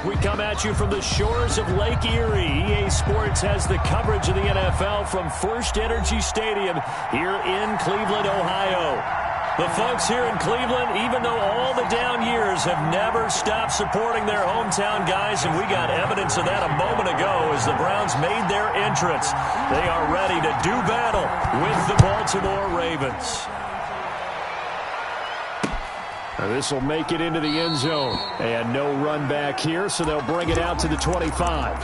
We come at you from the shores of Lake Erie. EA Sports has the coverage of the NFL from First Energy Stadium here in Cleveland, Ohio. The folks here in Cleveland, even though all the down years, have never stopped supporting their hometown guys, and we got evidence of that a moment ago as the Browns made their entrance. They are ready to do battle with the Baltimore Ravens. This will make it into the end zone. And no run back here, so they'll bring it out to the 25.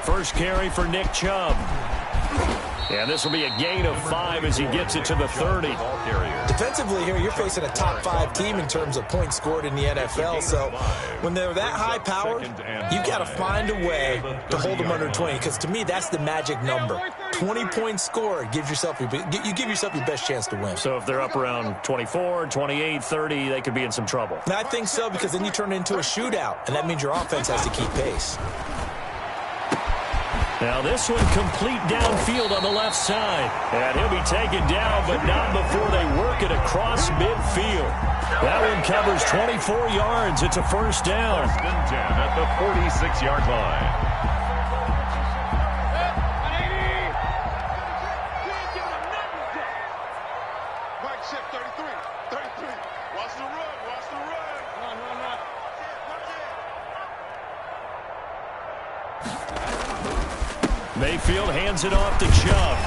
First carry for Nick Chubb. And this will be a gain of 5 as he gets it to the 30. Defensively here, you're facing a top 5 team in terms of points scored in the NFL. So when they're that high powered, you've got to find a way to hold them under 20. Because to me, that's the magic number. 20 points scored, you give yourself your best chance to win. So if they're up around 24, 28, 30, they could be in some trouble. And I think so, because then you turn it into a shootout, and that means your offense has to keep pace. Now this one complete downfield on the left side. And he'll be taken down, but not before they work it across midfield. That one covers 24 yards. It's a first down. First and 10 at the 46-yard line. Mayfield hands it off to Chubb.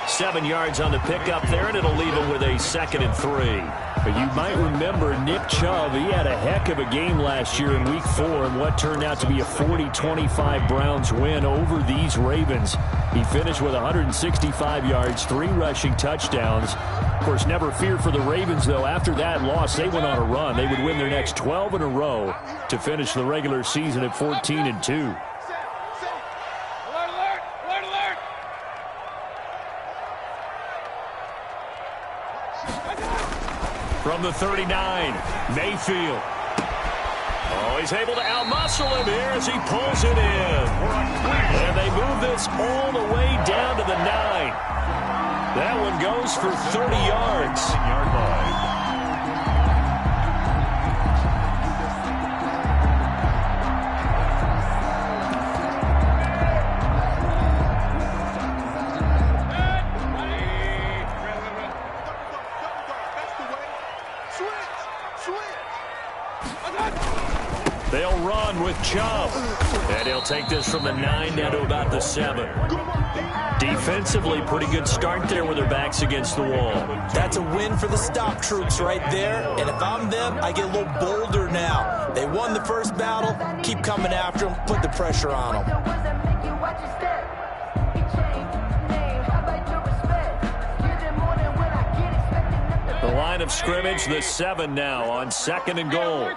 7 yards on the pickup there, and it'll leave him with a 2nd and 3. But you might remember Nick Chubb, he had a heck of a game last year in Week 4 in what turned out to be a 40-25 Browns win over these Ravens. He finished with 165 yards, 3 rushing touchdowns. Of course, never feared for the Ravens, though. After that loss, they went on a run. They would win their next 12 in a row to finish the regular season at 14-2. From the 39, Mayfield. Oh, he's able to outmuscle him here as he pulls it in. And they move this all the way down to the 9. That one goes for 30 yards. 9-yard line. They'll run with Chubb. And he'll take this from the 9 down to about the 7. Defensively, pretty good start there with their backs against the wall. That's a win for the stop troops right there. And if I'm them, I get a little bolder now. They won the first battle. Keep coming after them. Put the pressure on them. The line of scrimmage, the 7 now on 2nd and goal.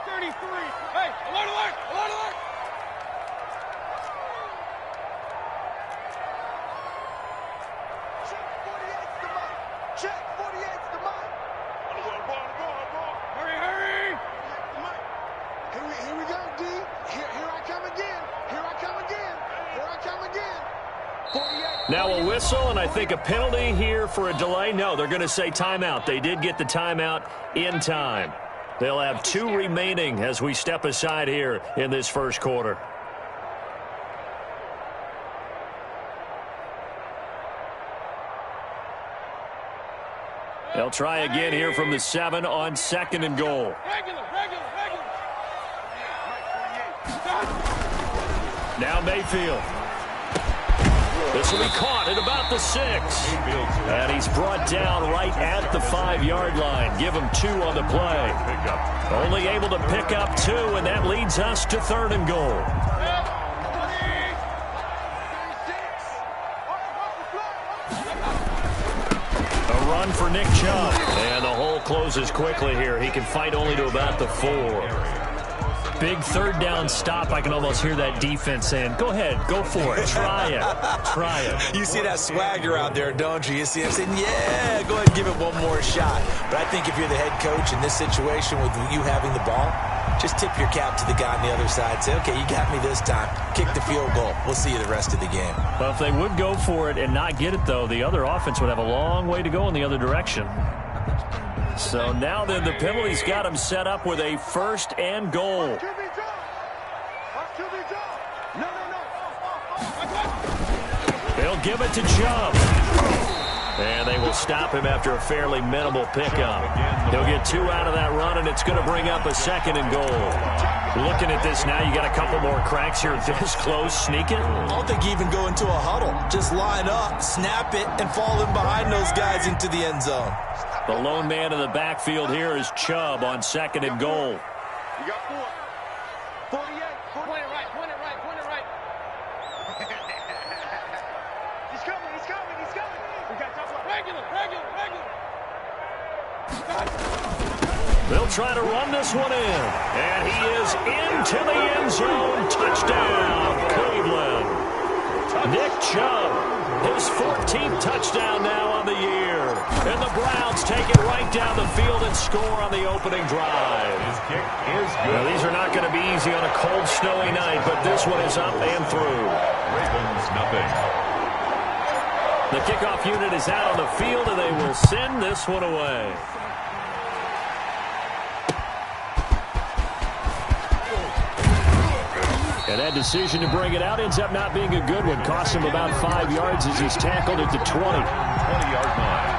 Now a whistle, and I think a penalty here for a delay. No, they're going to say timeout. They did get the timeout in time. They'll have 2 remaining as we step aside here in this first quarter. They'll try again here from the 7 on 2nd and goal. Now Mayfield. This will be caught at about the 6. And he's brought down right at the 5-yard line. Give him 2 on the play. Only able to pick up 2, and that leads us to 3rd and goal. A run for Nick Chubb. And the hole closes quickly here. He can fight only to about the 4. Big third down stop. I can almost hear that defense saying, go ahead, go for it, try it, try it. You see that swagger out there, don't you? You see him saying, yeah, go ahead and give it one more shot. But I think if you're the head coach in this situation with you having the ball, just tip your cap to the guy on the other side. Say, okay, you got me this time. Kick the field goal. We'll see you the rest of the game. Well, if they would go for it and not get it, though, the other offense would have a long way to go in the other direction. So now then, the penalty's got him set up with a 1st and goal. They'll give it to Chubb. And they will stop him after a fairly minimal pickup. He'll get 2 out of that run, and it's going to bring up a 2nd and goal. Looking at this now, you got a couple more cracks here this close. Sneak it? I don't think you even go into a huddle. Just line up, snap it, and fall in behind those guys into the end zone. The lone man in the backfield here is Chubb on 2nd and goal. You got 4. 48. Point it right. He's coming. We got to talk regular. They'll try to run this one in. And he is into the end zone. Touchdown, Cleveland. Nick Chubb, his 14th touchdown now on the year. And the Browns take it right down the field and score on the opening drive. His kick is good. Now, these are not going to be easy on a cold, snowy night, but this one is up and through. Ravens nothing. The kickoff unit is out on the field, and they will send this one away. And that decision to bring it out ends up not being a good one. Cost him about 5 yards as he's tackled at the 20. 20-yard line.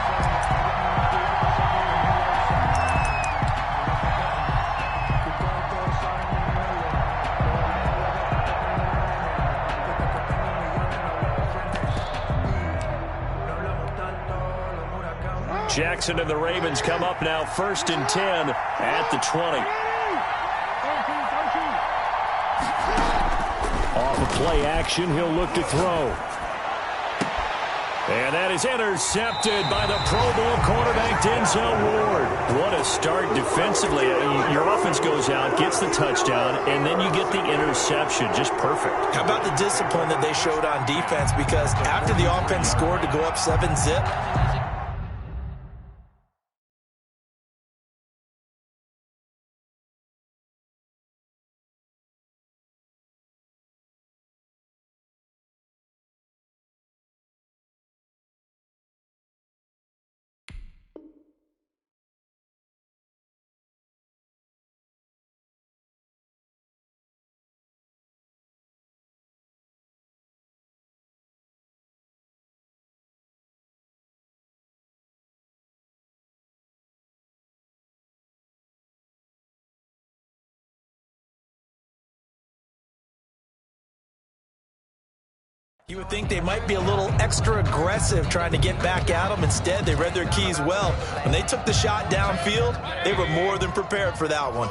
Jackson and the Ravens come up now 1st and 10 at the 20. Off of play action, he'll look to throw. And that is intercepted by the Pro Bowl cornerback Denzel Ward. What a start defensively. Your offense goes out, gets the touchdown, and then you get the interception. Just perfect. How about the discipline that they showed on defense? Because after the offense scored to go up 7-zip, you would think they might be a little extra aggressive trying to get back at them. Instead, they read their keys well. When they took the shot downfield, they were more than prepared for that one.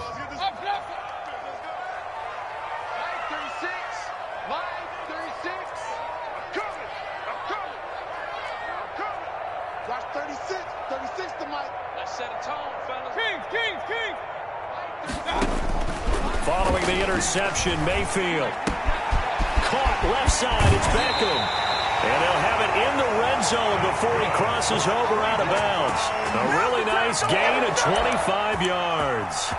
Watch 36 to Mike. Let's set a tone, fellas. King. Following the interception, Mayfield. Caught left side, it's Beckham. And they'll have it in the red zone before he crosses over out of bounds. A really nice gain of 25 yards.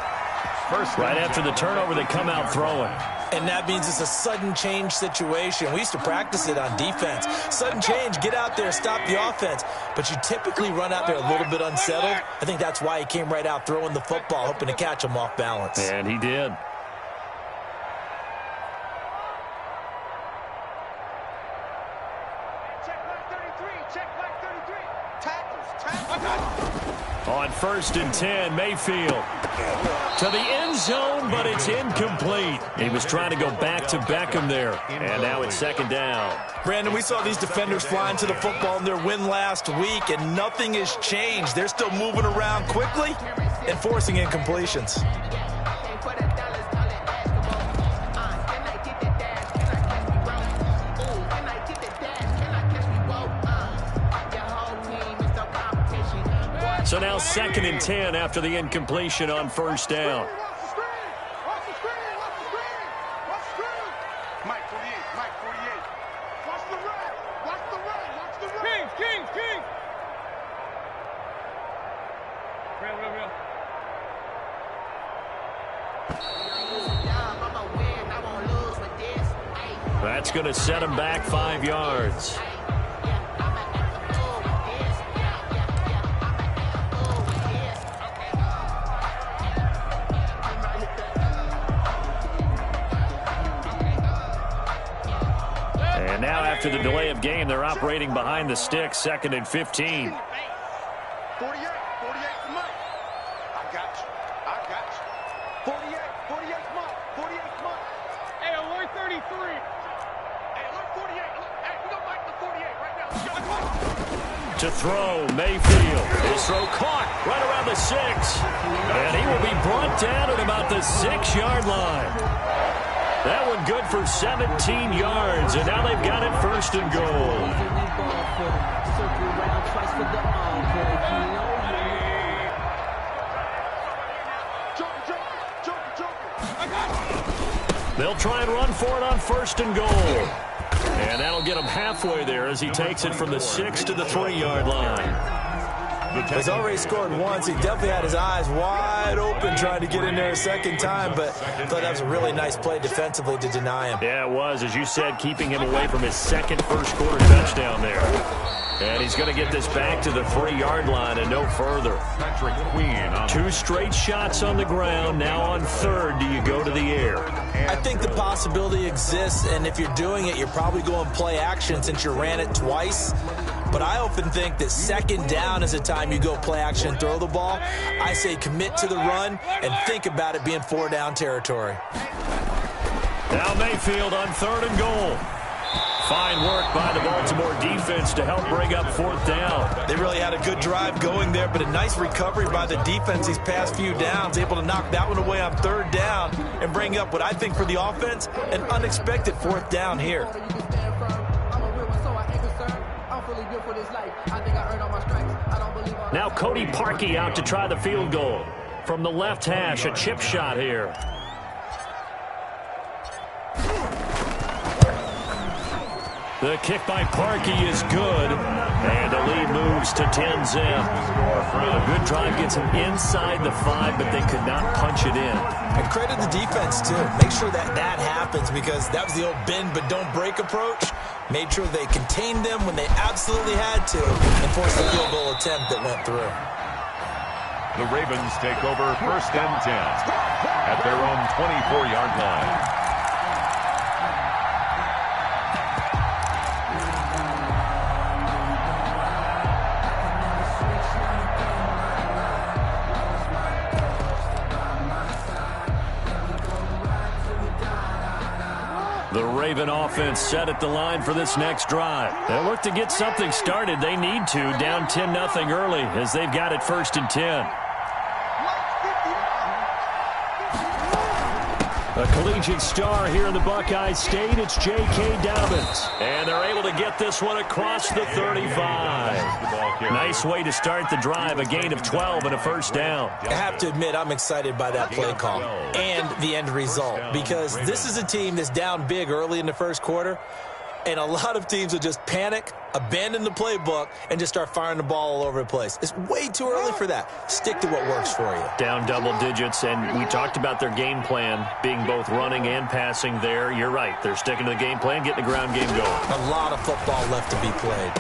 Right after the turnover, they come out throwing. And that means it's a sudden change situation. We used to practice it on defense. Sudden change, get out there, stop the offense. But you typically run out there a little bit unsettled. I think that's why he came right out throwing the football, hoping to catch him off balance. And he did. On 1st and 10, Mayfield to the end zone, but it's incomplete. He was trying to go back to Beckham there, and now it's 2nd down. Brandon, we saw these defenders flying to the football in their win last week, and nothing has changed. They're still moving around quickly and forcing incompletions. So now 2nd and 10 after the incompletion on 1st down. That's going to set him back 5 yards. And now after the delay of game, they're operating behind the stick, 2nd and 15. 48 for Mike. I got you. 48 Mike. Hey, alert 33. Hey, alert 48. Hey, we don't like the 48 right now. Let's go. To throw, Mayfield. His throw caught right around the 6. And he will be brought down at about the 6-yard line. That one good for 17 yards, and now they've got it 1st and goal. They'll try and run for it on 1st and goal. And that'll get him halfway there as he takes it from the 6 to the 3-yard line. He's already scored once. He definitely had his eyes wide open trying to get in there a second time, but I thought that was a really nice play defensively to deny him. Yeah, it was. As you said, keeping him away from his second first-quarter touchdown there. And he's going to get this back to the 3-yard line and no further. 2 straight shots on the ground. Now on 3rd, do you go to the air? I think the possibility exists, and if you're doing it, you're probably going play action since you ran it twice. But I often think that 2nd down is a time you go play action and throw the ball. I say commit to the run and think about it being 4-down territory. Now Mayfield on 3rd and goal. Fine work by the Baltimore defense to help bring up 4th down. They really had a good drive going there, but a nice recovery by the defense these past few downs, able to knock that one away on 3rd down and bring up what I think for the offense, an unexpected 4th down here. Now Cody Parkey out to try the field goal. From the left hash, a chip shot here. The kick by Parkey is good, and the lead moves to 10-zip. A good drive gets them inside the 5, but they could not punch it in. And credit the defense, too. Make sure that happens, because that was the old bend but don't break approach. Made sure they contained them when they absolutely had to and forced the field goal attempt that went through. The Ravens take over 1st and 10 at their own 24-yard line. The Raven offense set at the line for this next drive. They'll look to get something started. They need to, down 10-0 early as they've got it 1st and 10. A collegiate star here in the Buckeye State, it's J.K. Dobbins. And they're able to get this one across the 35. Nice way to start the drive, a gain of 12 and a 1st down. I have to admit, I'm excited by that play call and the end result, because this is a team that's down big early in the 1st quarter, and a lot of teams will just panic, abandon the playbook, and just start firing the ball all over the place. It's way too early for that. Stick to what works for you. Down double digits, and we talked about their game plan being both running and passing there. You're right. They're sticking to the game plan, getting the ground game going. A lot of football left to be played.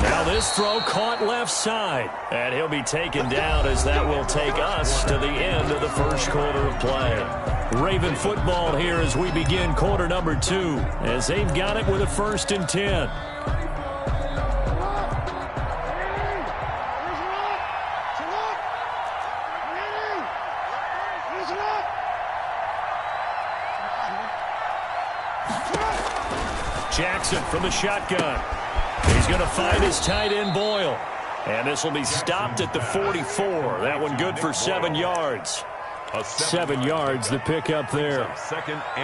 Now this throw caught left side, and he'll be taken down as that will take us to the end of the 1st quarter of play. Raven football here as we begin quarter number 2, as they've got it with a 1st and 10. Jackson from the shotgun. He's going to find his tight end, Boyle. And this will be stopped at the 44. That one good for 7 yards. 7 yards, the pickup there.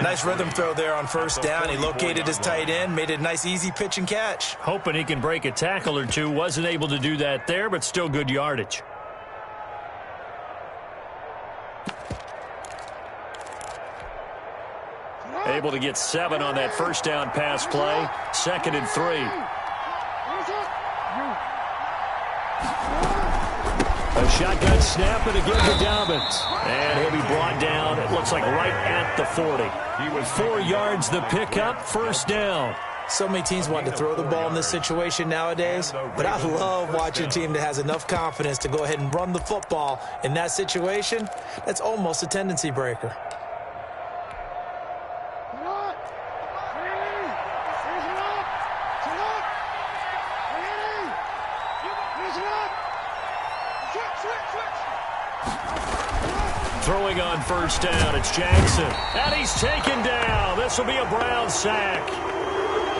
Nice rhythm throw there on 1st down. He located his tight end, made it a nice, easy pitch and catch. Hoping he can break a tackle or two. Wasn't able to do that there, but still good yardage. Able to get 7 on that 1st down pass play. 2nd and 3. A Shotgun snap and a give to Dobbins. And he'll be brought down, it looks like right at the 40. He was 4 yards the pickup, first down. So many teams want to throw the ball in this situation nowadays, but I love watching a team that has enough confidence to go ahead and run the football in that situation. That's almost a tendency breaker. Throwing on first down, it's Jackson. And he's taken down. This will be a Brown sack.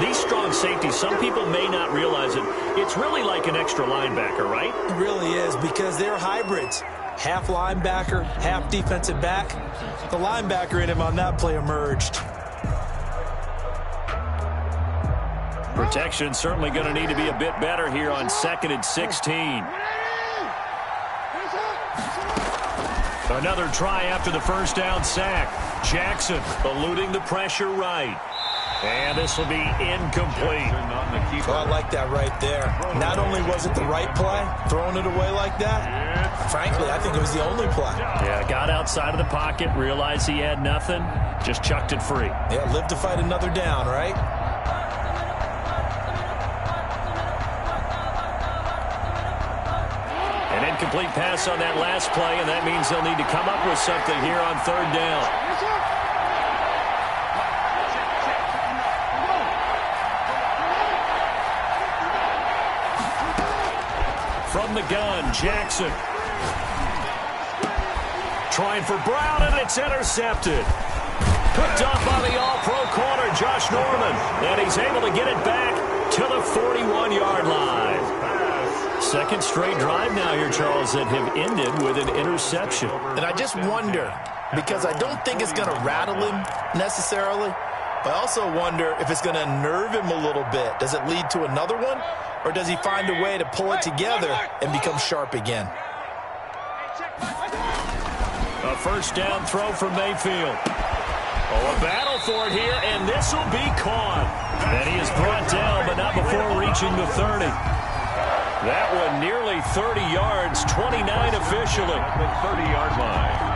These strong safeties, some people may not realize it. It's really like an extra linebacker, right? It really is, because they're hybrids. Half linebacker, half defensive back. The linebacker in him on that play emerged. Protection certainly going to need to be a bit better here on 2nd and 16. Another try after the first down sack. Jackson eluding the pressure right. And this will be incomplete. Oh, I like that right there. Not only was it the right play, throwing it away like that, frankly, I think it was the only play. Yeah, got outside of the pocket, realized he had nothing, just chucked it free. Yeah, live to fight another down, right? An incomplete pass on that last play, and that means they'll need to come up with something here on 3rd down. From the gun, Jackson. Trying for Brown, and it's intercepted. Picked up by the all-pro corner, Josh Norman. And he's able to get it back to the 41-yard line. Second straight drive now here, Charles, that have ended with an interception. And I just wonder, because I don't think it's going to rattle him necessarily, but I also wonder if it's going to unnerve him a little bit. Does it lead to another one? Or does he find a way to pull it together and become sharp again? A first down throw from Mayfield. Oh, a battle for it here, and this will be caught. And he is brought down, but not before reaching the 30. That one nearly 30 yards, 29 officially. The 30-yard line.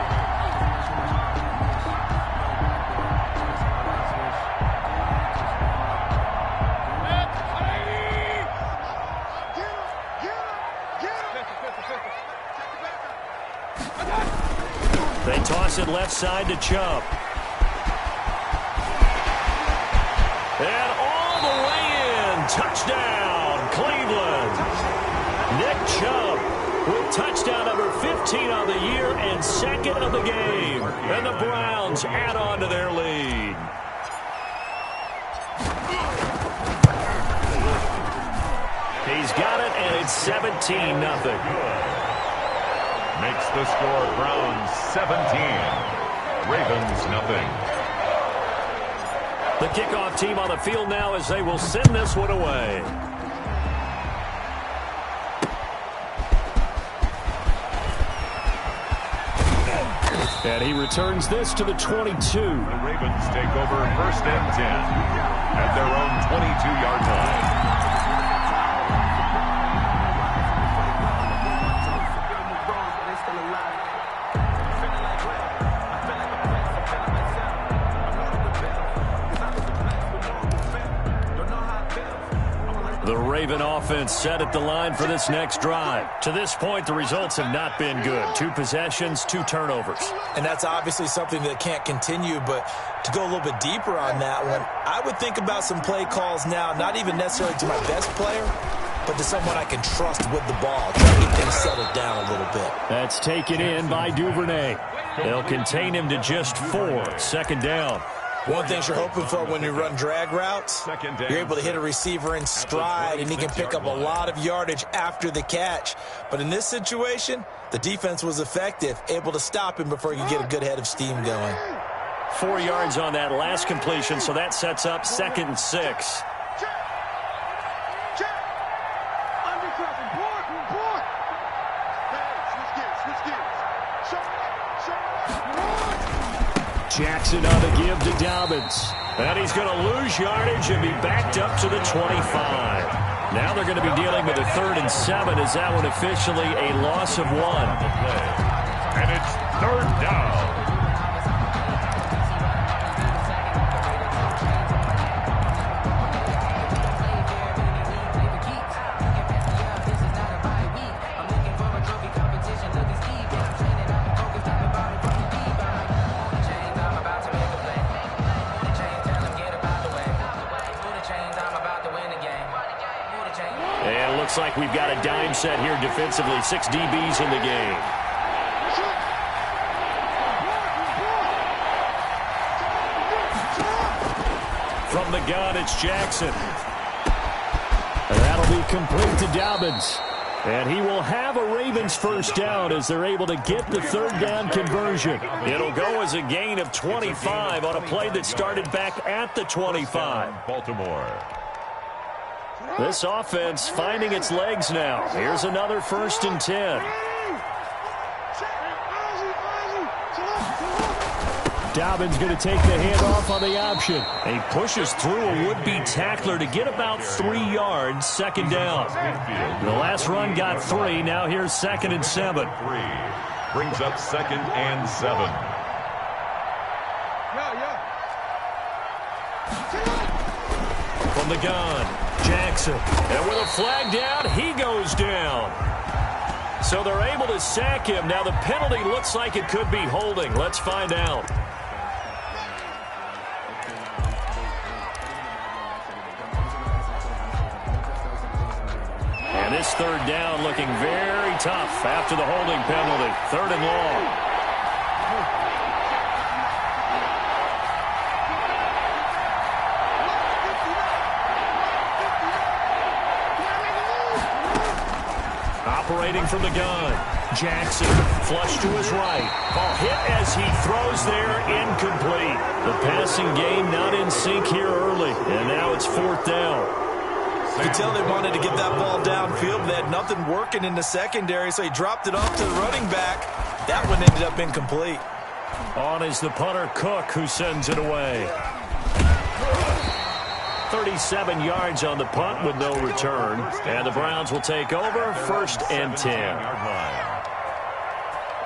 They toss it left side to Chubb. And all the way in. Touchdown, Cleveland. Nick Chubb with touchdown number 15 on the year and 2nd of the game. And the Browns add on to their lead. He's got it, and it's 17-0. Makes the score Browns 17, Ravens nothing. The kickoff team on the field now as they will send this one away. And he returns this to the 22. The Ravens take over 1st and 10 at their own 22-yard line. The Raven offense set at the line for this next drive. To this point, the results have not been good. 2 possessions, 2 turnovers. And that's obviously something that can't continue, but to go a little bit deeper on that one, I would think about some play calls now, not even necessarily to my best player, but to someone I can trust with the ball. Try to get things settled down a little bit. That's taken in by Duvernay. They'll contain him to just 4. 2nd down. One thing you're hoping for when you run drag routes, you're able to hit a receiver in stride, and he can pick up a lot of yardage after the catch. But in this situation, the defense was effective, able to stop him before he could get a good head of steam going. 4 yards on that last completion, so that sets up 2nd and 6. Jackson on the give to Dobbins. And he's going to lose yardage and be backed up to the 25. Now they're going to be dealing with a 3rd and 7. Is that one officially a loss of 1? And it's 3rd down. And it looks like we've got a dime set here defensively. 6 DBs in the game. From the gun, it's Jackson. And that'll be complete to Dobbins. And he will have a Ravens first down as they're able to get the 3rd down conversion. It'll go as a gain of 25 on a play that started back at the 25. Baltimore. This offense finding its legs now. Here's another 1st and 10. Dobbins going to take the handoff on the option. He pushes through a would-be tackler to get about 3 yards, 2nd down. The last run got 3. Now here's 2nd and 7. 3 brings up 2nd and 7. From the gun, Jackson. And with a flag down, he goes down. So they're able to sack him. Now the penalty looks like it could be holding. Let's find out. And this 3rd down looking very tough after the holding penalty. 3rd and long. Operating from the gun. Jackson, flush to his right. Ball hit as he throws there, incomplete. The passing game not in sync here early, and now it's 4th down. You could tell they wanted to get that ball downfield, but they had nothing working in the secondary, so he dropped it off to the running back. That one ended up incomplete. On is the punter, Cook, who sends it away. 37 yards on the punt with no return. And the Browns will take over, 1st and 10.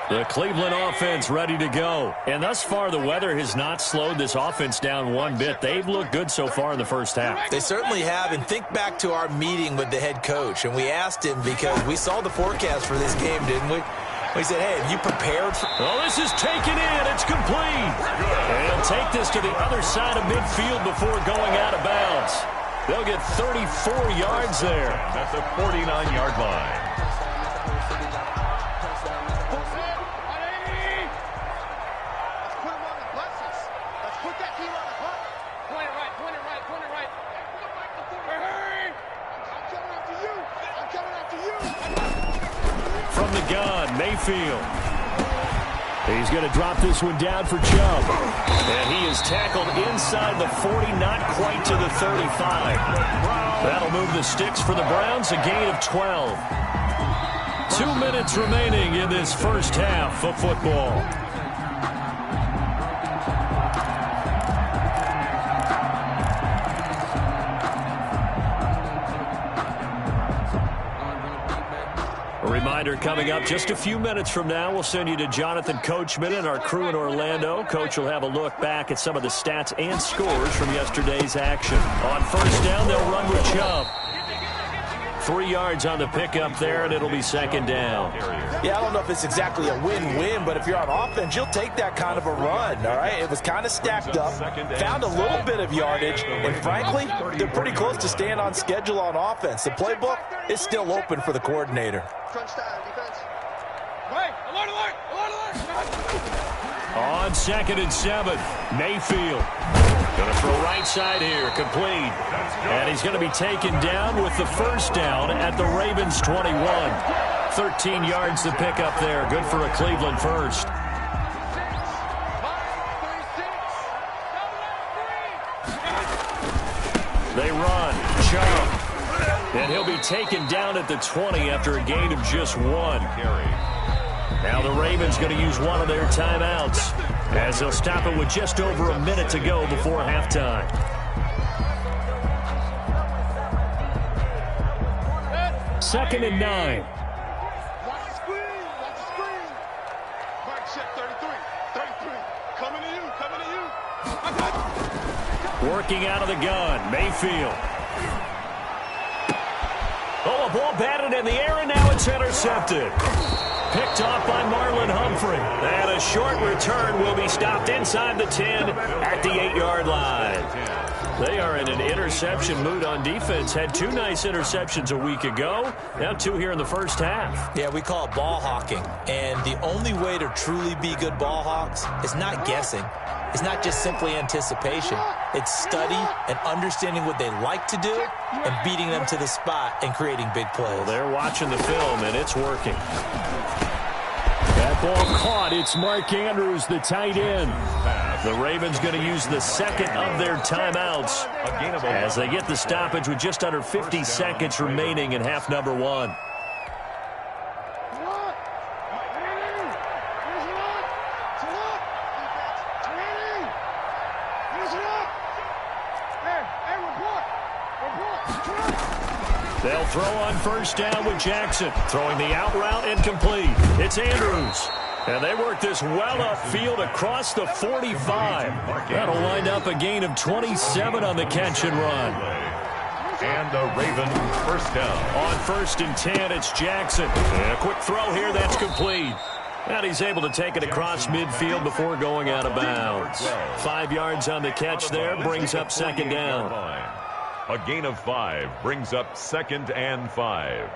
The Cleveland offense ready to go. And thus far, the weather has not slowed this offense down one bit. They've looked good so far in the first half. They certainly have. And think back to our meeting with the head coach. And we asked him because we saw the forecast for this game, didn't we? We said, hey, have you prepared for... Oh, this is taken in. It's complete. And he'll take this to the other side of midfield before going out of bounds. They'll get 34 yards there. At the 49-yard line. From the gun, Mayfield. He's going to drop this one down for Chubb. And he is tackled inside the 40, not quite to the 35. That'll move the sticks for the Browns, a gain of 12. 2 minutes remaining in this first half of football. A reminder coming up just a few minutes from now, we'll send you to Jonathan Coachman and our crew in Orlando. Coach will have a look back at some of the stats and scores from yesterday's action. On 1st down, they'll run with Chubb. 3 yards on the pickup there, and it'll be 2nd down. Yeah, I don't know if it's exactly a win-win, but if you're on offense, you'll take that kind of a run, all right? It was kind of stacked up, found a little bit of yardage, and frankly, they're pretty close to staying on schedule on offense. The playbook is still open for the coordinator. On 2nd and 7, Mayfield. Going to throw right side here, complete. And he's going to be taken down with the 1st down at the Ravens 21. 13 yards to pick up there. Good for a Cleveland first. They run. Chubb. And he'll be taken down at the 20 after a gain of just 1. Now the Ravens going to use one of their timeouts as they'll stop it with just over a minute to go before halftime. 2nd and 9. Watch the screen. Watch the screen. Mike, check 33. 33. Coming to you. Coming to you. I got you. Working out of the gun. Mayfield. Oh, a ball batted in the air, and now it's intercepted. Picked off by Marlon Humphrey. And a short return will be stopped inside the 10 at the 8-yard line. They are in an interception mood on defense. Had 2 nice interceptions a week ago. Now 2 here in the first half. Yeah, we call it ball hawking. And the only way to truly be good ball hawks is not guessing. It's not just simply anticipation. It's study and understanding what they like to do and beating them to the spot and creating big plays. Well, they're watching the film, and it's working. That ball caught. It's Mark Andrews, the tight end. The Ravens going to use the second of their timeouts as they get the stoppage with just under 50 seconds remaining in half number 1. They'll throw on first down with Jackson. Throwing the out route incomplete. It's Andrews. And they work this well upfield across the 45. That'll wind up a gain of 27 on the catch and run. And a Raven first down. On 1st and 10, it's Jackson. And a quick throw here, that's complete. And he's able to take it across midfield before going out of bounds. 5 yards on the catch there, brings up 2nd down. A gain of 5 brings up 2nd and 5.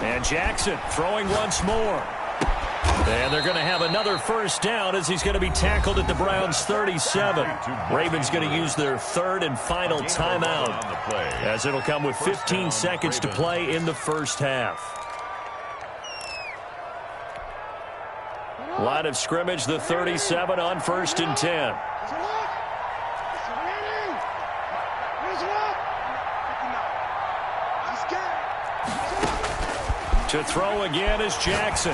And Jackson throwing once more. And they're going to have another first down as he's going to be tackled at the Browns' 37. Ravens going to use their 3rd and final timeout as it'll come with 15 seconds to play in the first half. Line of scrimmage, the 37 on 1st and 10. To throw again is Jackson.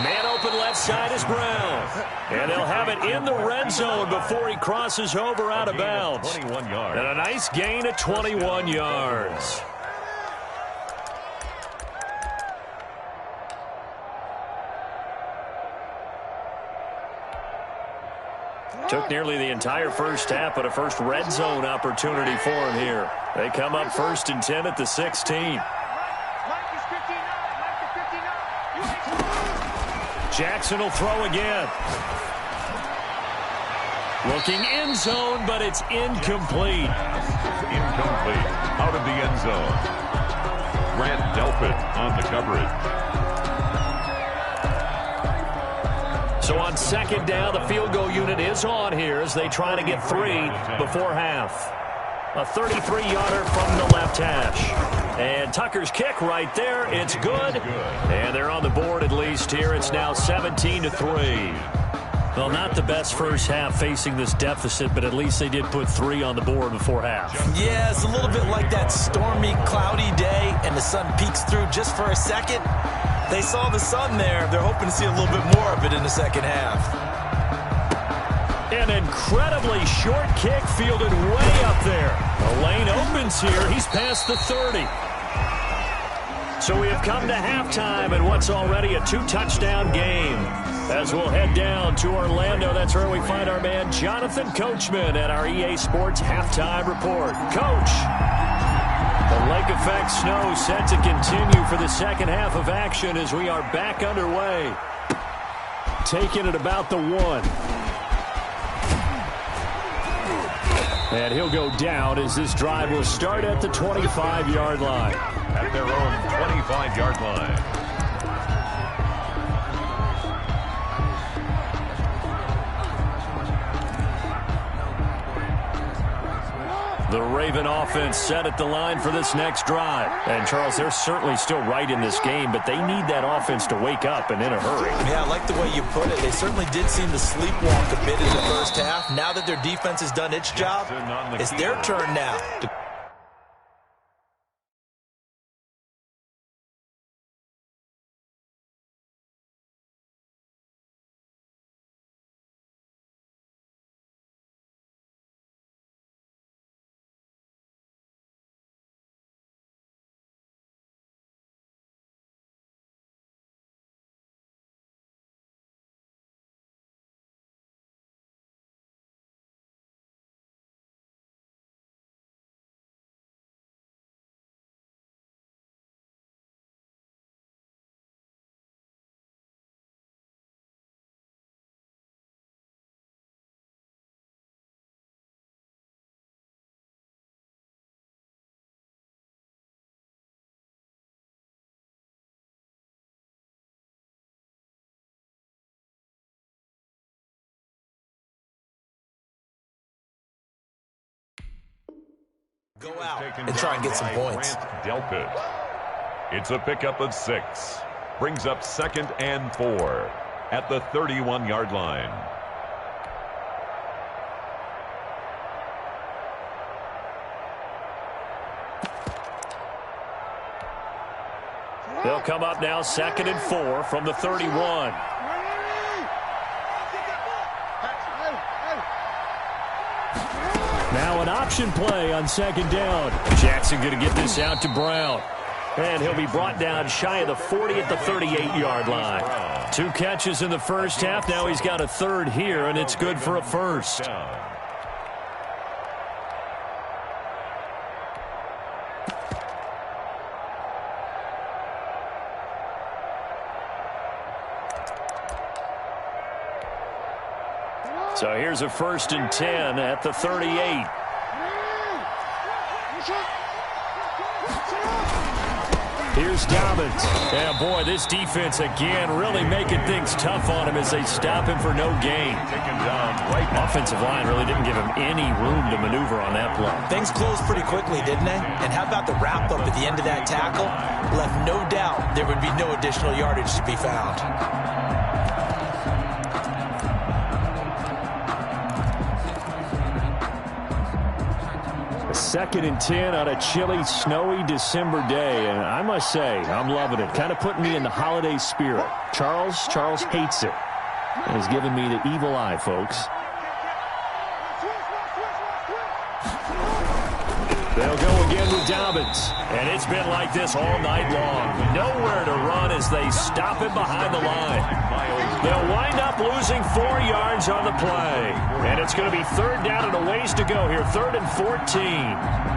Man open left side is Brown. And they'll have it in the red zone before he crosses over out of bounds. 21 yards. And a nice gain of 21 yards. Took nearly the entire first half, but a first red zone opportunity for him here. They come up 1st and 10 at the 16. Jackson will throw again. Looking end zone, but it's incomplete. Incomplete. Out of the end zone. Grant Delpit on the coverage. So on 2nd down, the field goal unit is on here as they try to get 3 before half. A 33-yarder from the left hash. And Tucker's kick right there. It's good. And they're on the board at least here. It's now 17-3. Well, not the best first half facing this deficit, but at least they did put 3 on the board before half. Yeah, it's a little bit like that stormy, cloudy day, and the sun peeks through just for a second. They saw the sun there. They're hoping to see a little bit more of it in the second half. An incredibly short kick fielded way up there. The lane opens here. He's past the 30. So we have come to halftime in what's already a 2-touchdown game. As we'll head down to Orlando, that's where we find our man Jonathan Coachman at our EA Sports Halftime Report. Coach, the lake effect snow set to continue for the second half of action as we are back underway. Taking it about the 1. And he'll go down as this drive will start at the 25-yard line. At their own 25-yard line. The Raven offense set at the line for this next drive. And, Charles, they're certainly still right in this game, but they need that offense to wake up and in a hurry. Yeah, I like the way you put it. They certainly did seem to sleepwalk a bit in the first half. Now that their defense has done its job, it's their turn now. Go out and try and get some points. It's a pickup of 6. Brings up 2nd and 4 at the 31-yard line. They'll come up now 2nd and 4 from the 31. Now an option play on 2nd down. Jackson going to get this out to Brown. And he'll be brought down shy of the 40 at the 38-yard line. 2 catches in the first half. Now he's got a 3rd here, and it's good for a 1st. So here's a 1st and 10 at the 38. Here's Dobbins. Yeah, boy, this defense again really making things tough on him as they stop him for no gain. Offensive line really didn't give him any room to maneuver on that play. Things closed pretty quickly, didn't they? And how about the wrap-up at the end of that tackle? Left no doubt there would be no additional yardage to be found. 2nd and 10 on a chilly, snowy December day. And I must say, I'm loving it. Kind of putting me in the holiday spirit. Charles hates it. And has given me the evil eye, folks. They'll go again with Dobbins. And it's been like this all night long. Nowhere to run as they stop him behind the line. They'll wind up losing 4 yards on the play. And it's going to be 3rd down and a ways to go here. 3rd and 14.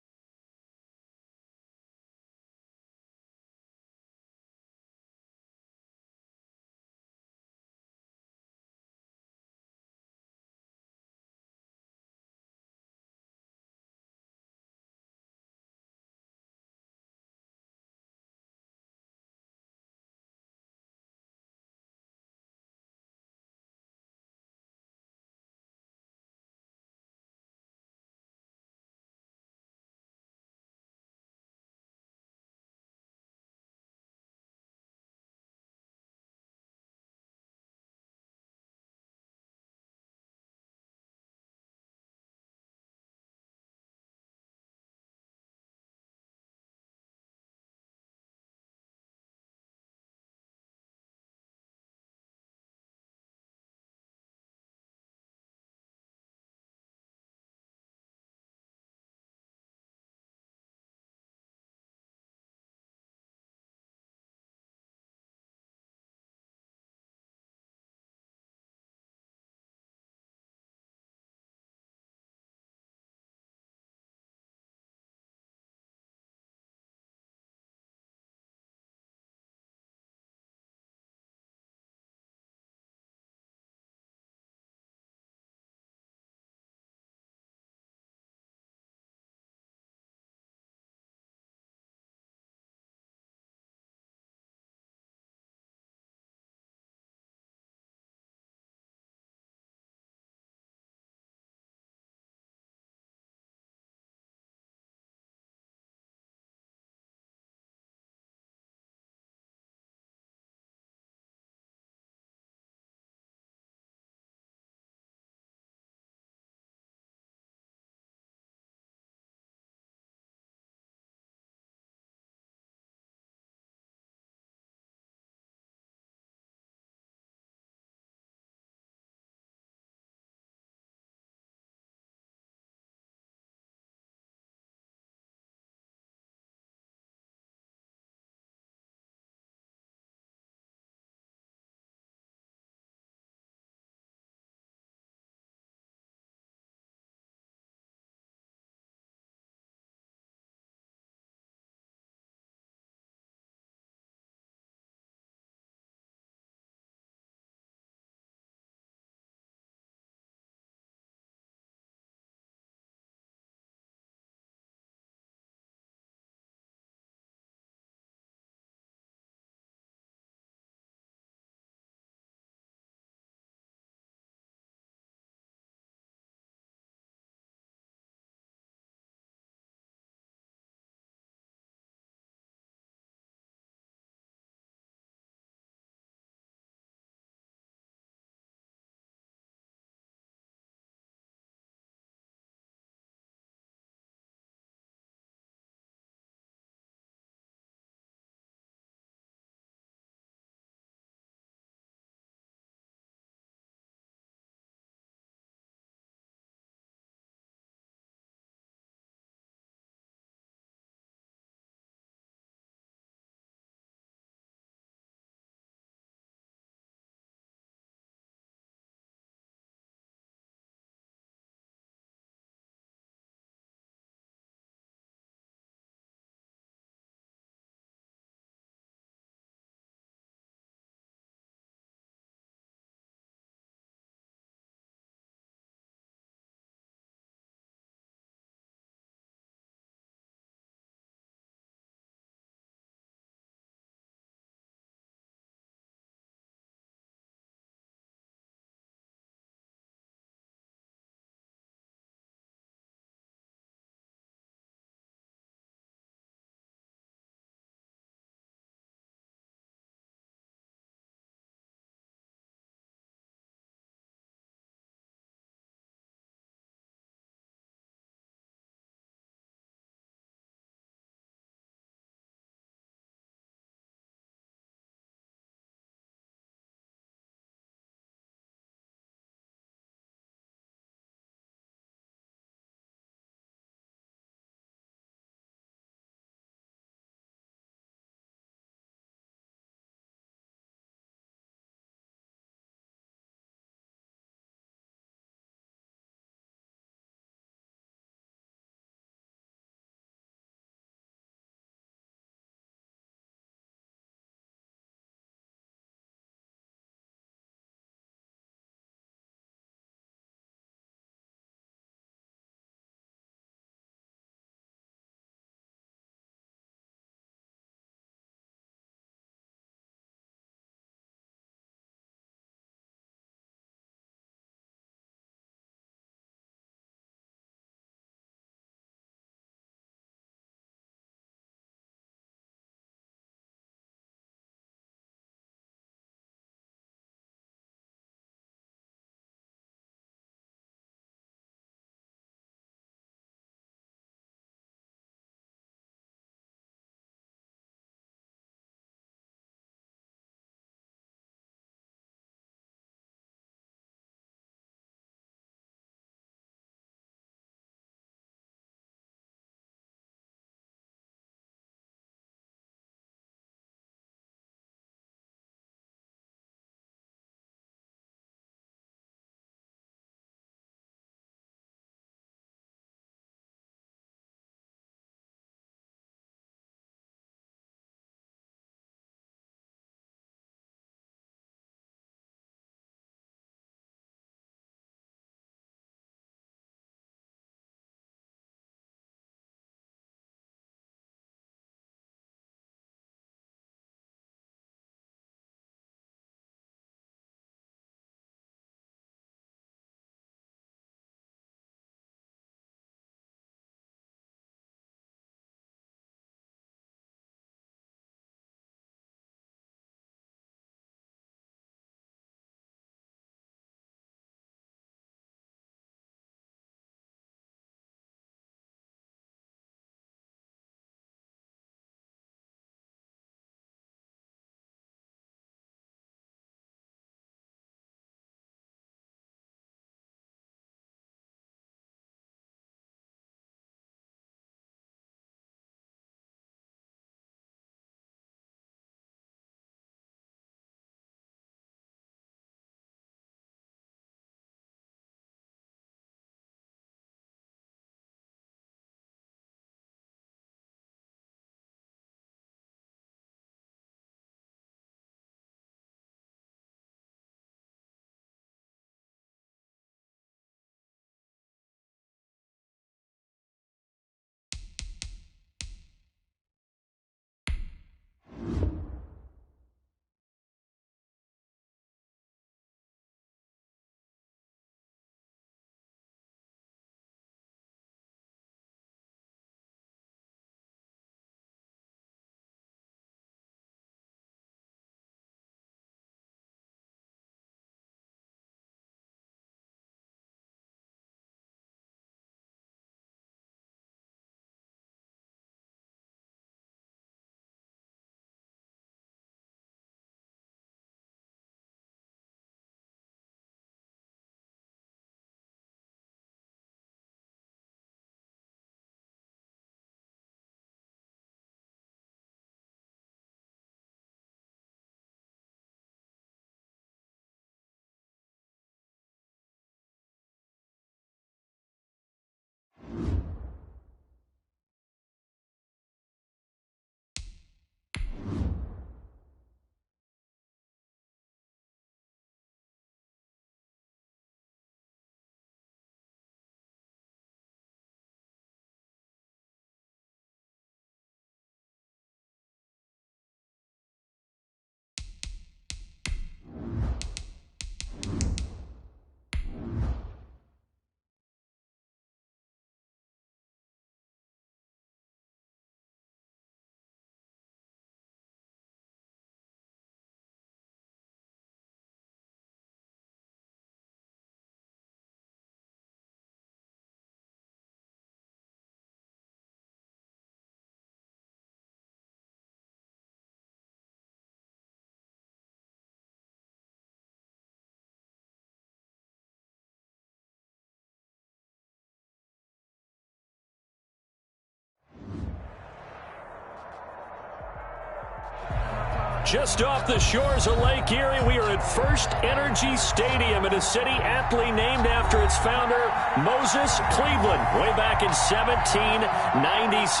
Just off the shores of Lake Erie, we are at First Energy Stadium in a city aptly named after its founder, Moses Cleveland, way back in 1796.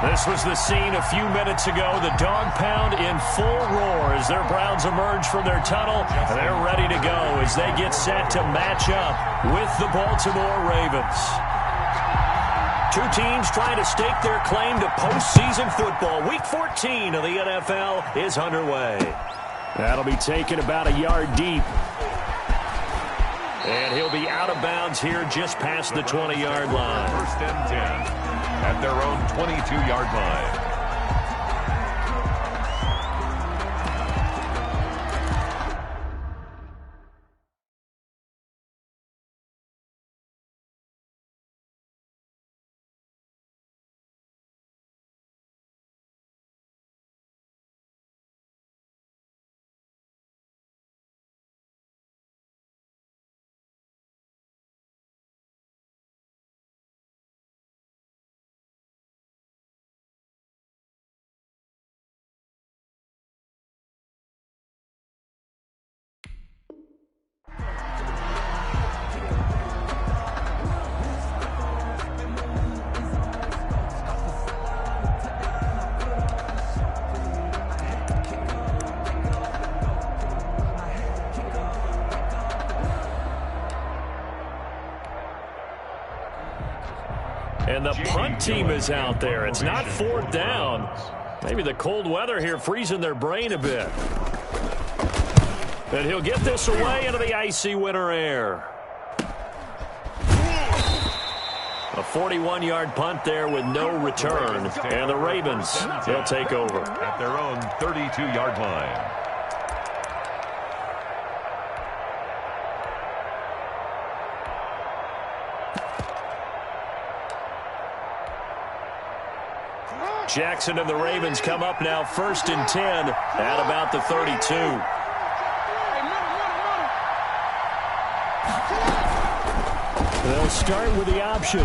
This was the scene a few minutes ago. The dog pound in full roar as their Browns emerge from their tunnel. They're ready to go as they get set to match up with the Baltimore Ravens. Two teams trying to stake their claim to postseason football. Week 14 of the NFL is underway. That'll be taken about a yard deep. And he'll be out of bounds here just past the 20-yard line. First and 10 at their own 22-yard line. And the punt team is out there. It's not fourth down. Maybe the cold weather here freezing their brain a bit. And he'll get this away into the icy winter air. A 41-yard punt there with no return. And the Ravens, they'll take over. At their own 32-yard line. Jackson and the Ravens come up now first and 10 at about the 32. They'll start with the option.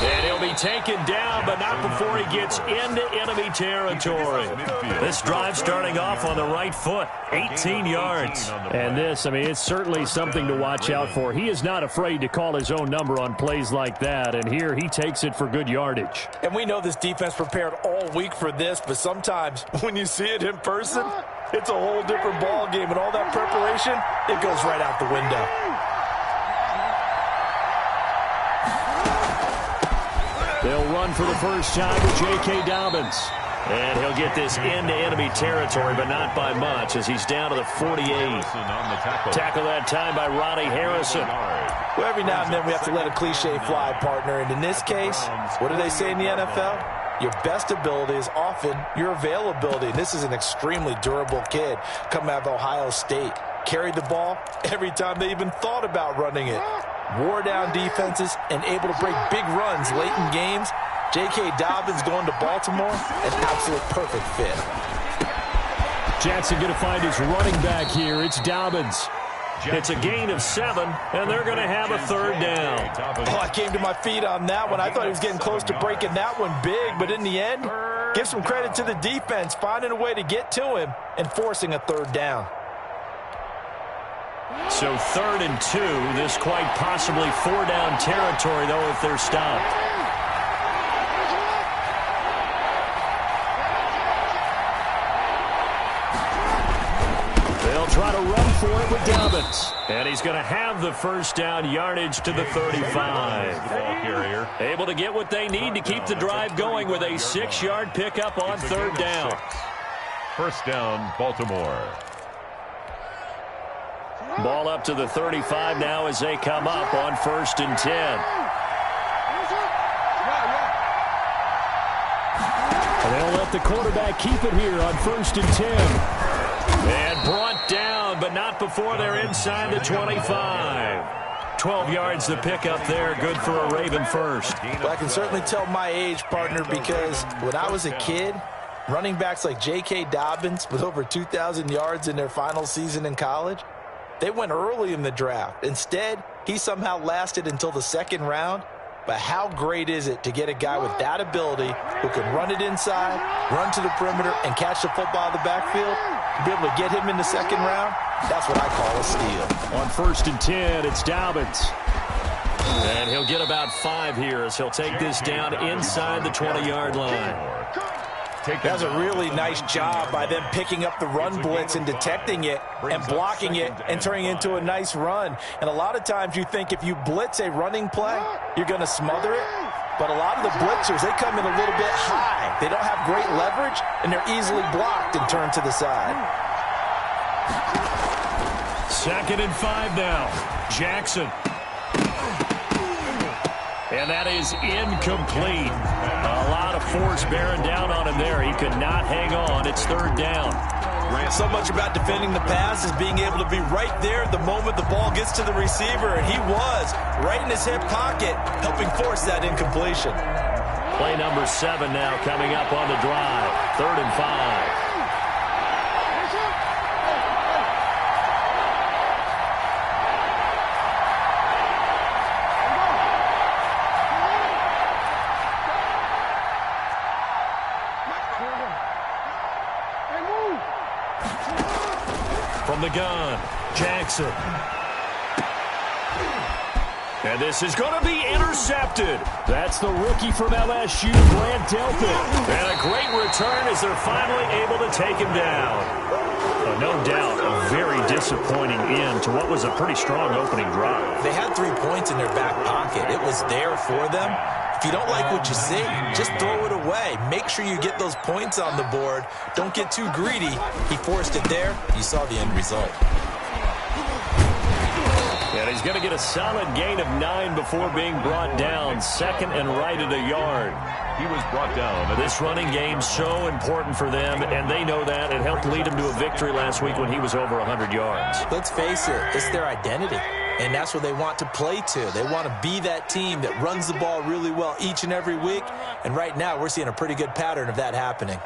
And he'll be taken down, but not before he gets into enemy territory. This drive starting off on the right foot, 18 yards. And this, I mean, it's certainly something to watch out for. He is not afraid to call his own number on plays like that, and here he takes it for good yardage. And we know this defense prepared all week for this, but sometimes when you see it in person, it's a whole different ball game, and all that preparation, it goes right out the window. They'll run for the first time with J.K. Dobbins. And he'll get this into enemy territory, but not by much, as he's down to the 48. Tackle that time by Ronnie Harrison. Well, every now and then we have to let a cliche fly, partner. And in this case, what do they say in the NFL? Your best ability is often your availability. And this is an extremely durable kid coming out of Ohio State. Carried the ball every time they even thought about running it. Wore down defenses and able to break big runs late in games. J.K. Dobbins going to Baltimore, an absolute perfect fit. Jackson going to find his running back here. It's Dobbins. It's a gain of 7, and they're going to have a third down. Oh, I came to my feet on that one. I thought he was getting close to breaking that one big, but in the end, give some credit to the defense, finding a way to get to him and forcing a third down. So 3rd and 2, this quite possibly 4-down territory, though, if they're stopped. They'll try to run for it with Dobbins. And he's going to have the first down yardage to the 35. Able to get what they need to keep the drive going with a 6-yard pickup on 3rd down. First down, Baltimore. Ball up to the 35 now as they come up on 1st and 10. And they'll let the quarterback keep it here on 1st and 10. And brought down, but not before they're inside the 25. 12 yards the pickup there. Good for a Raven first. Well, I can certainly tell my age, partner, because when I was a kid, running backs like J.K. Dobbins with over 2,000 yards in their final season in college, they went early in the draft. Instead, he somehow lasted until the 2nd round. but how great is it to get a guy with that ability who can run it inside, run to the perimeter, and catch the football in the backfield? To be able to get him in the second round, that's what I call a steal. On 1st and 10, it's Dobbins. And he'll get about 5 here as he'll take this down inside the 20-yard line. That's a really nice job by them picking up the run blitz and detecting it and blocking it and turning it into a nice run. And a lot of times you think if you blitz a running play, you're going to smother it. But a lot of the blitzers, they come in a little bit high. They don't have great leverage, and they're easily blocked and turned to the side. 2nd and 5 now. Jackson. And that is incomplete. A lot of force bearing down on him there. He could not hang on. It's 3rd down. So much about defending the pass is being able to be right there the moment the ball gets to the receiver, and he was right in his hip pocket, helping force that incompletion. Play number 7 now coming up on the drive. 3rd and 5. From the gun, Jackson. And this is going to be intercepted. That's the rookie from LSU, Grant Delpit. And a great return as they're finally able to take him down. No doubt, a very disappointing end to what was a pretty strong opening drive. They had 3 points in their back pocket. It was there for them. If you don't like what you see, just throw it away. Make sure you get those points on the board. Don't get too greedy. He forced it there. You saw the end result. And he's going to get a solid gain of 9 before being brought down. 2nd and right at a yard. He was brought down. This running game so important for them, and they know that. It helped lead him to a victory last week when he was over 100 yards. Let's face it, it's their identity. And that's what they want to play to. They want to be that team that runs the ball really well each and every week. And right now, we're seeing a pretty good pattern of that happening.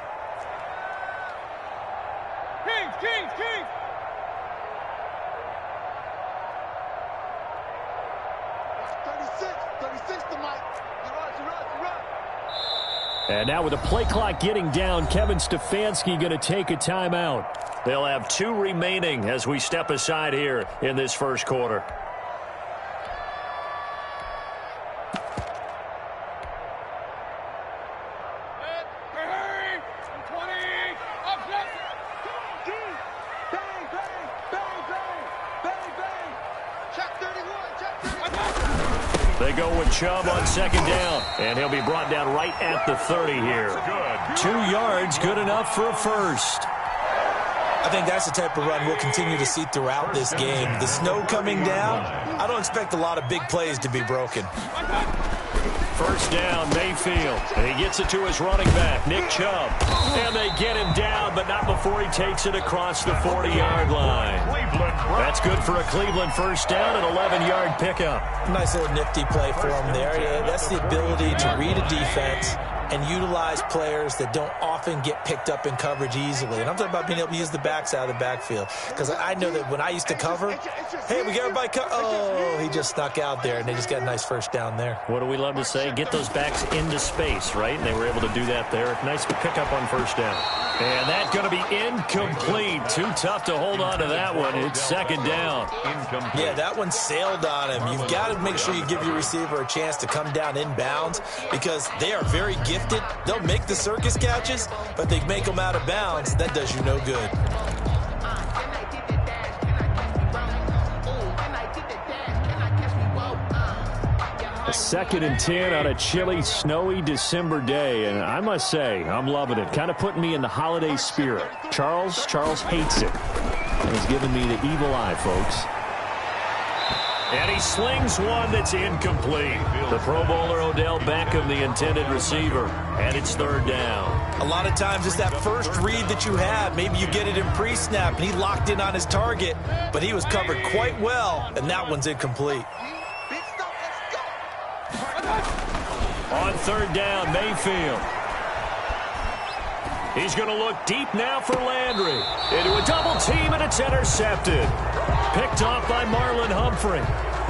Kings! 36 to Mike. You're right. And now with the play clock getting down, Kevin Stefanski going to take a timeout. They'll have 2 remaining as we step aside here in this first quarter. They go with Chubb on 2nd down, and he'll be brought down right at the 30 here. 2 yards, good enough for a first. I think that's the type of run we'll continue to see throughout this game. The snow coming down, I don't expect a lot of big plays to be broken. 1st down, Mayfield. And he gets it to his running back, Nick Chubb. And they get him down, but not before he takes it across the 40-yard line. That's good for a Cleveland 1st down, an 11-yard pickup. Nice little nifty play for him there. Yeah, that's the ability to read a defense and utilize players that don't often get picked up in coverage easily. And I'm talking about being able to use the backside of the backfield. Because I know that when I used to cover, hey, we got everybody oh, he just snuck out there, and they just got a nice 1st down there. What do we love to say? Get those backs into space, right? And they were able to do that there. Nice pickup on 1st down. And that's going to be incomplete. Too tough to hold on to that one. It's 2nd down. Yeah, that one sailed on him. You've got to make sure you give your receiver a chance to come down inbounds because they are very gifted. They'll make the circus catches, but they make them out of bounds. That does you no good. A 2nd and 10 on a chilly, snowy December day, and I must say, I'm loving it. Kind of putting me in the holiday spirit. Charles hates it. He's giving me the evil eye, folks. And he slings one that's incomplete. The Pro Bowler Odell Beckham, the intended receiver, and it's 3rd down. A lot of times it's that first read that you have. Maybe you get it in pre-snap, and he locked in on his target, but he was covered quite well, and that one's incomplete. On 3rd down, Mayfield. He's going to look deep now for Landry. Into a double team, and it's intercepted. Picked off by Marlon Humphrey.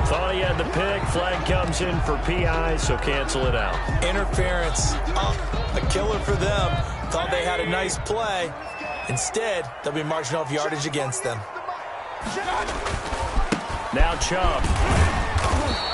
Thought he had the pick. Flag comes in for PI, so cancel it out. Interference. A killer for them. Thought they had a nice play. Instead, they'll be marginal of yardage against them. Now Chubb.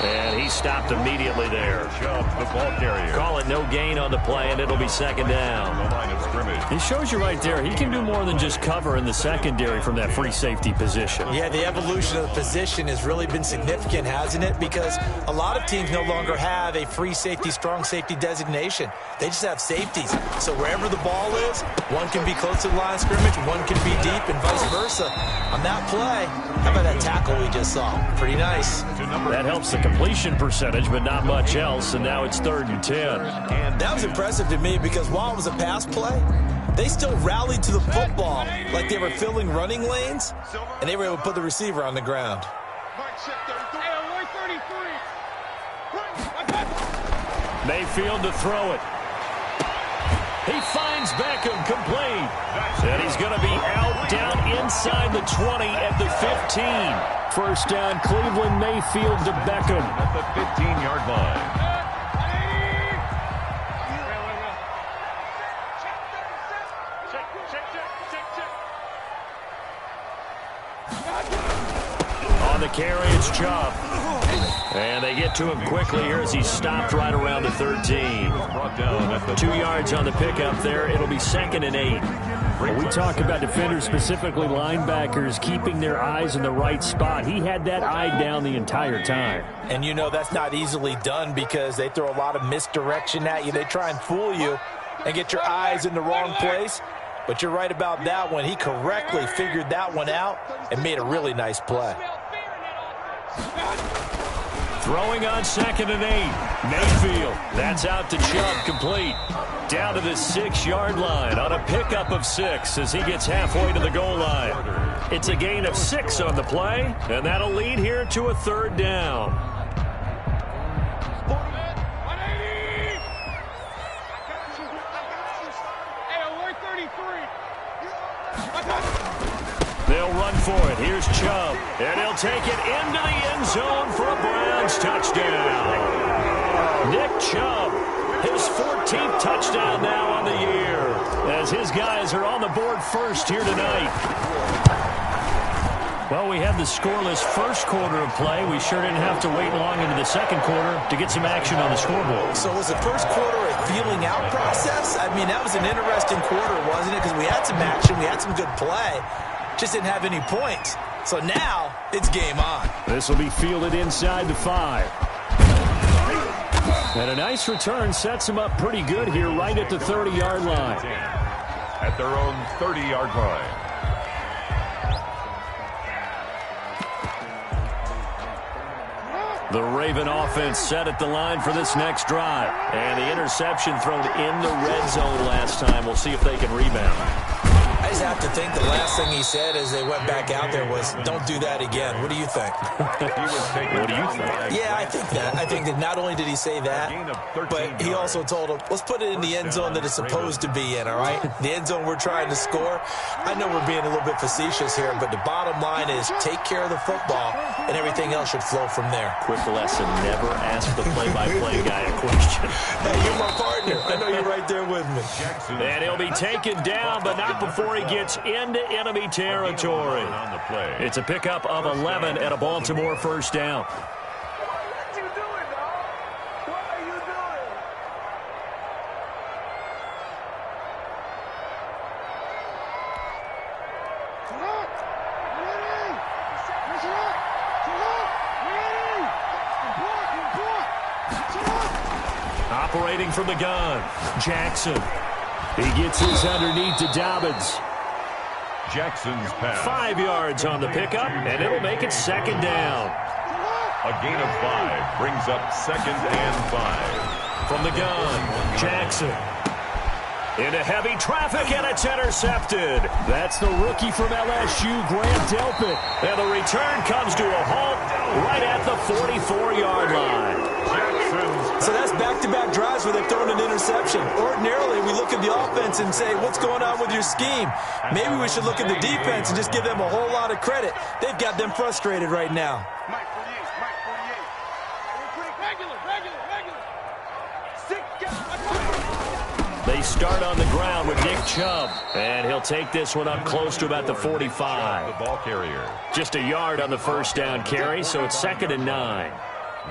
And he stopped immediately there. Chubb, the ball carrier. Call it no gain on the play, and it'll be second down. The line of scrimmage. He shows you right there, he can do more than just cover in the secondary from that free safety position. Yeah, the evolution of the position has really been significant, hasn't it? Because a lot of teams no longer have a free safety, strong safety designation. They just have safeties. So wherever the ball is, one can be close to the line of scrimmage, one can be deep, and vice versa. On that play, how about that tackle we just saw? Pretty nice. That helps the completion percentage, but not much else, and now it's 3rd and 10. And that was impressive to me because while it was a pass play, they still rallied to the football like they were filling running lanes, and they were able to put the receiver on the ground. Mayfield to throw it. He finds Beckham complete. And he's going to be out down inside the 20 at the 15. First down, Cleveland. Mayfield to Beckham. At the 15-yard line. On the carry, it's Chubb. And they get to him quickly here as he's stopped right around the 13. 2 yards on the pickup there. It'll be 2nd and 8. When we talk about defenders, specifically linebackers, keeping their eyes in the right spot. He had that eye down the entire time. And you know that's not easily done because they throw a lot of misdirection at you. They try and fool you and get your eyes in the wrong place. But you're right about that one. He correctly figured that one out and made a really nice play. Throwing on 2nd and 8. Mayfield. That's out to Chubb, complete. Down to the 6-yard line on a pickup of 6 as he gets halfway to the goal line. It's a gain of 6 on the play, and that'll lead here to a 3rd down. They'll run for it. Here's Chubb. And he'll take it into the end zone for a Browns touchdown. Nick Chubb, his 14th touchdown now on the year, as his guys are on the board first here tonight. Well, we had the scoreless first quarter of play. We sure didn't have to wait long into the second quarter to get some action on the scoreboard. So was the first quarter a feeling out process? I mean, that was an interesting quarter, wasn't it? Because we had some action, we had some good play. Just didn't have any points. So now, it's game on. This will be fielded inside the 5. And a nice return sets him up pretty good here right at the 30-yard line. At their own 30-yard line. The Raven offense set at the line for this next drive. And the interception thrown in the red zone last time. We'll see if they can rebound. I just have to think the last thing he said as they went back out there was, don't do that again. What do you think? What do you think? Yeah, I think that. I think that not only did he say that, but he also told him, let's put it in the end zone that it's supposed to be in, all right? The end zone we're trying to score. I know we're being a little bit facetious here, but the bottom line is take care of the football, and everything else should flow from there. Quick lesson, never ask the play-by-play guy a question. Hey, you're my partner. I know you're right there with me. And he'll be taken down, but not before he gets into enemy territory. It's a pickup of 11 at a Baltimore first down. What you doing, dog? What are you doing? Operating from the gun, Jackson. He gets his underneath to Dobbins. Jackson's pass. 5 yards on the pickup, and it'll make it second down. A gain of 5 brings up 2nd and 5. From the gun, Jackson. Into heavy traffic, and it's intercepted. That's the rookie from LSU, Grant Delpit. And the return comes to a halt right at the 44-yard line. So that's back-to-back drives where they've thrown an interception. Ordinarily, we look at the offense and say, what's going on with your scheme? Maybe we should look at the defense and just give them a whole lot of credit. They've got them frustrated right now. Mike 48, Mike 48. start on the ground with Nick Chubb. And he'll take this one up close to about the 45. The ball carrier. Just a yard on the first down carry, so it's 2nd and 9.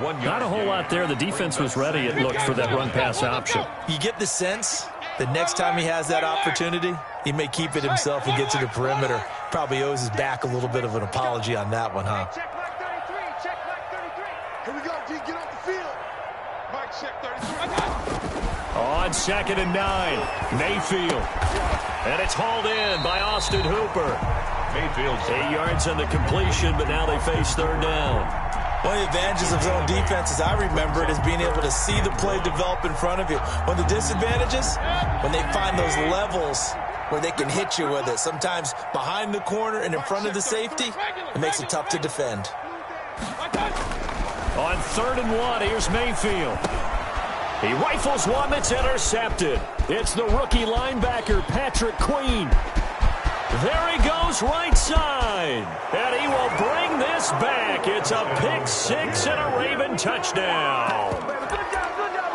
Not a whole lot there. The defense was ready, it looked, for that run-pass option. You get the sense that next time he has that opportunity, he may keep it himself and get to the perimeter. Probably owes his back a little bit of an apology on that one, huh? Check Mike 33. Check Mike 33. Here we go, D. Get off the field. Mike, check 33. On 2nd and 9, Mayfield. And it's hauled in by Austin Hooper. Mayfield's 8 yards on the completion, but now they face 3rd down. One of the advantages of zone defense, as I remember it, is being able to see the play develop in front of you. One of the disadvantages, when they find those levels where they can hit you with it. Sometimes behind the corner and in front of the safety, it makes it tough to defend. On 3rd and 1, here's Mayfield. He rifles one that's intercepted. It's the rookie linebacker, Patrick Queen. There he goes, right side. And he will bring this back. It's a pick 6 and a Raven touchdown.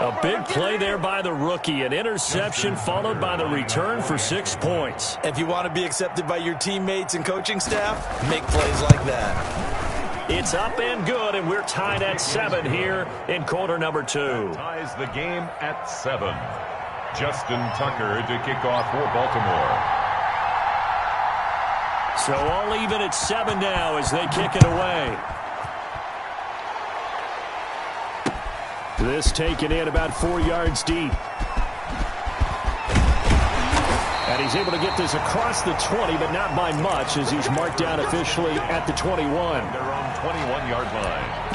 A big play there by the rookie. An interception followed by the return for 6 points. If you want to be accepted by your teammates and coaching staff, make plays like that. It's up and good, and we're tied at 7 here in quarter number 2. ties the game at 7. Justin Tucker to kick off for Baltimore. So all even at 7 now as they kick it away. This taken in about 4 yards deep. And he's able to get this across the 20, but not by much, as he's marked down officially at the 21. Their own 21-yard line.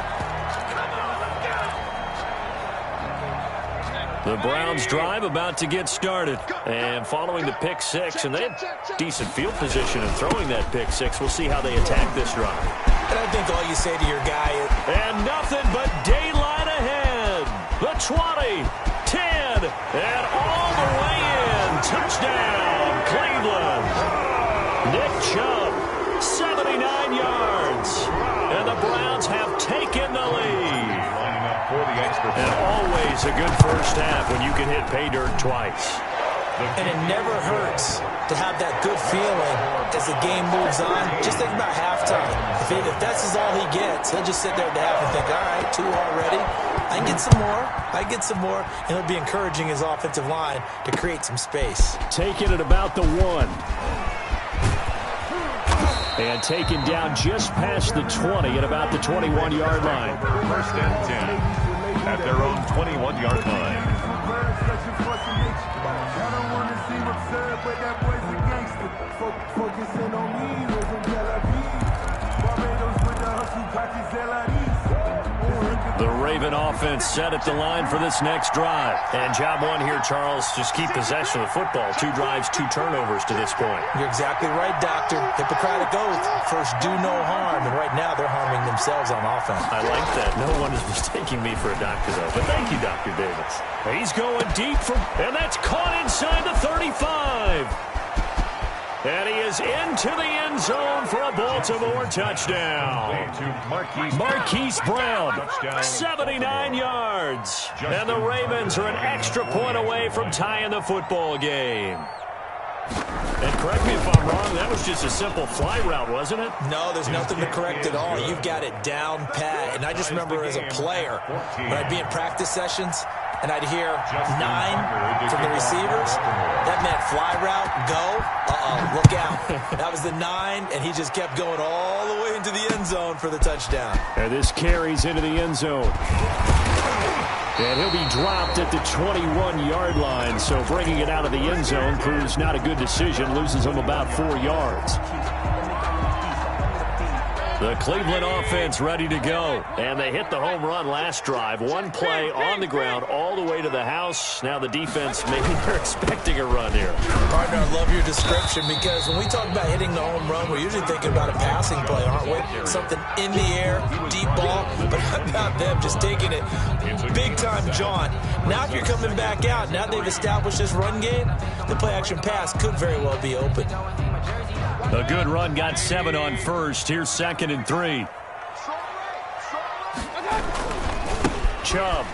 The Browns drive about to get started. And following the pick 6, and they had decent field position in throwing that pick 6. We'll see how they attack this drive. And I think all you say to your guy is, And nothing but daylight ahead. The 20, 10, and all the way in. Touchdown, Cleveland. Nick Chubb, 79 yards. And the Browns have taken the lead. Lining up for the extra And point. always a good first half when you can hit pay dirt twice. and it never hurts to have that good feeling as the game moves on. Just think about halftime. If that's all he gets, he'll just sit there at the half and think, all right, 2 already. I can get some more. I can get some more. And he'll be encouraging his offensive line to create some space. Taken at about the 1. And taken down just past the 20 at about the 21-yard line. First and 10 at their own 21-yard line. The Raven offense set at the line for this next drive. And job 1 here, Charles, just keep possession of the football. 2 drives, 2 turnovers to this point. You're exactly right, Doctor. Hippocratic oath. First, do no harm. And right now, they're harming themselves on offense. I like that. No one is mistaking me for a doctor, though. But thank you, Dr. Davis. He's going deep for, and that's caught inside the 35. And he is into the end zone for a Baltimore touchdown. To Marquise Brown, Touchdown. 79 yards. And the Ravens are an extra point away from tying the football game. And correct me if I'm wrong, that was just a simple fly route, wasn't it? No, there's nothing to correct at all. You've got it down pat. And I just remember as a player, when I'd be in practice sessions, and I'd hear 9 from the receivers. That meant fly route, go. Look out. That was the 9, and he just kept going all the way into the end zone for the touchdown. And this carries into the end zone. And he'll be dropped at the 21-yard line, so bringing it out of the end zone proves not a good decision, loses him about 4 yards. The Cleveland offense ready to go. And they hit the home run last drive. 1 play on the ground all the way to the house. Now the defense, maybe they're expecting a run here. Partner, I love your description because when we talk about hitting the home run, we're usually thinking about a passing play, aren't we? Something in the air, deep ball. But how about them just taking it big time, John? Now if you're coming back out, now they've established this run game, the play-action pass could very well be open. A good run, got 7 on first. Here's 2nd and 3. Chubb.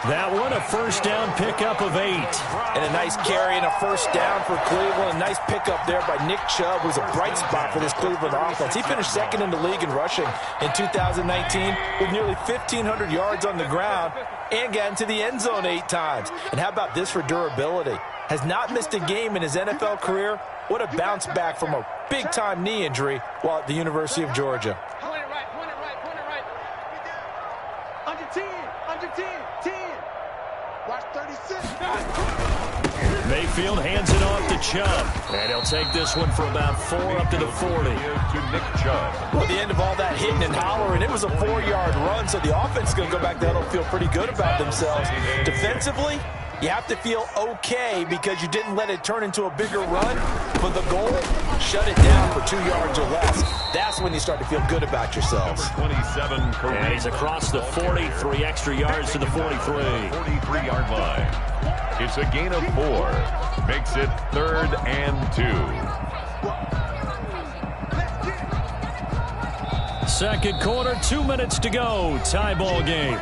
That one, a first down pickup of 8. And a nice carry and a first down for Cleveland. A nice pickup there by Nick Chubb, who's a bright spot for this Cleveland offense. He finished second in the league in rushing in 2019 with nearly 1,500 yards on the ground and got into the end zone 8 times. And how about this for durability? Has not missed a game in his NFL career. What a bounce back from a big-time knee injury while at the University of Georgia. Point it right. Under 10, 10. Watch 36. Mayfield hands it off to Chubb. And he'll take this one for about 4 up to the 40. To Nick Chubb. Well, at the end of all that hitting and hollering, it was a 4-yard run, so the offense is going to go back there and feel pretty good about themselves. Defensively, you have to feel okay because you didn't let it turn into a bigger run. But the goal, shut it down for 2 yards or less. That's when you start to feel good about yourselves. 27 career. And he's across the 40, 3 extra yards to the 43. 43-yard line. It's a gain of 4. Makes it 3rd and 2. Second quarter, 2 minutes to go. Tie ball game.